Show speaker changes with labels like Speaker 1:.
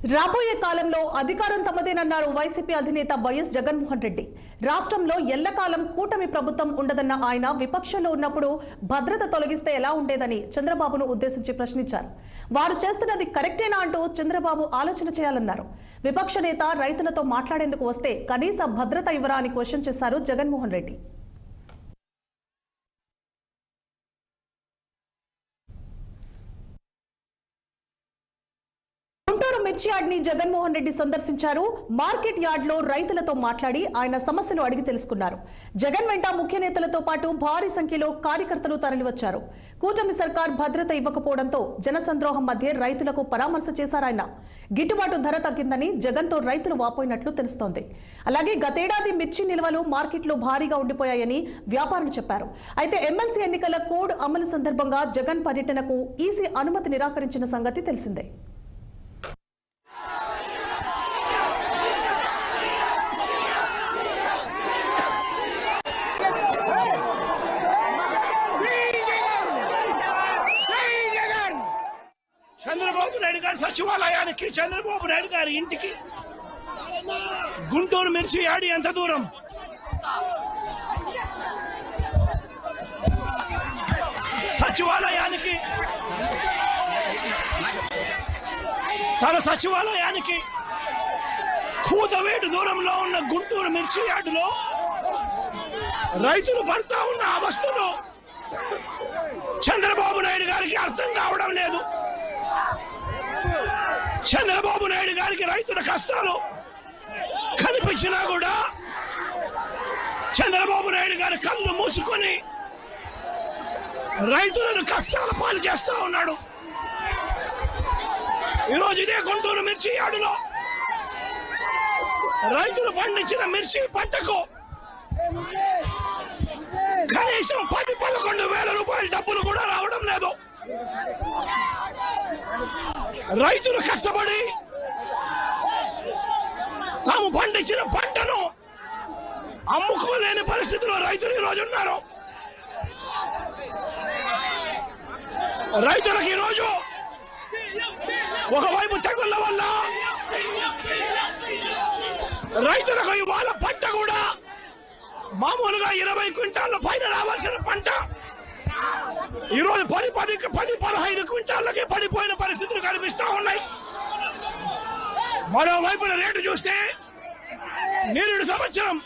Speaker 1: రాబోయే కాలంలో అధికారం తమదేనన్నారు వైసీపీ అధినేత వైఎస్ జగన్మోహన్ రెడ్డి. రాష్ట్రంలో ఎల్లకాలం కూటమి ప్రభుత్వం ఉండదన్న ఆయన విపక్షంలో ఉన్నప్పుడు భద్రత తొలగిస్తే ఎలా ఉండేదని చంద్రబాబును ఉద్దేశించి ప్రశ్నించారు. వారు చేస్తున్నది కరెక్టేనా అంటూ చంద్రబాబు ఆలోచన చేయాలన్నారు. విపక్ష నేత రైతులతో మాట్లాడేందుకు వస్తే కనీస భద్రత ఇవ్వరా అని క్వశ్చన్ చేశారు జగన్మోహన్ రెడ్డి. మిర్చి యార్డ్ ని జగన్మోహన్ రెడ్డి సందర్శించారు. మార్కెట్ యార్డ్ లో రైతులతో మాట్లాడి ఆయన సమస్యలు అడిగి తెలుసుకున్నారు. జగన్ వెంట ముఖ్య నేతలతో పాటు భారీ సంఖ్యలో కార్యకర్తలు తరలివచ్చారు. కూటమి సర్కార్ భద్రత ఇవ్వకపోవడంతో జనసంద్రోహం మధ్య రైతులకు పరామర్శ చేశారాయన. గిట్టుబాటు ధర తగ్గిందని జగన్ తో రైతులు వాపోయినట్లు తెలుస్తోంది. అలాగే గతేడాది మిర్చి నిల్వలు మార్కెట్లో భారీగా ఉండిపోయాయని వ్యాపారులు చెప్పారు. అయితే ఎమ్మెల్సీ ఎన్నికల కోడ్ అమలు సందర్భంగా జగన్ పర్యటనకు ఈసీ అనుమతి నిరాకరించిన సంగతి తెలిసిందే.
Speaker 2: చంద్రబాబు నాయుడు గారి సచివాలయానికి, చంద్రబాబు నాయుడు గారి ఇంటికి గుంటూరు మిర్చి యార్డ్ ఎంత దూరం? సచివాలయానికి, తన సచివాలయానికి కూతవేటు దూరంలో ఉన్న గుంటూరు మిర్చి యార్డులో రైతులు పడతా ఉన్న అవస్థలు చంద్రబాబు నాయుడు గారికి అర్థం కావడం లేదు. చంద్రబాబు నాయుడు గారికి రైతుల కష్టాలు కనిపించినా కూడా చంద్రబాబు నాయుడు గారి కళ్ళు మూసుకొని రైతులను కష్టాల పాలు చేస్తా ఉన్నాడు. ఈరోజు ఇదే గుంటూరు మిర్చి యార్డులో రైతులు పండించిన మిర్చి పంటకు కనీసం 10-11 వేల రూపాయల డబ్బులు కూడా రావడం లేదు. రైతులు కష్టపడి తాము పండించిన పంటను అమ్ముకోలేని పరిస్థితిలో రైతులు ఈరోజు ఉన్నారు. రైతులకు ఈరోజు ఒకవైపు తెగుళ్ల వల్ల రైతులకు ఇవాళ పంట కూడా మామూలుగా 20 క్వింటాళ్ళ పైన రావాల్సిన పంట ఈరోజు 10-15 క్వింటాళ్ళకి పడిపోయిన పరిస్థితులు కనిపిస్తా ఉన్నాయి. మరోవైపున రేటు చూస్తే నిరుడు సంవత్సరం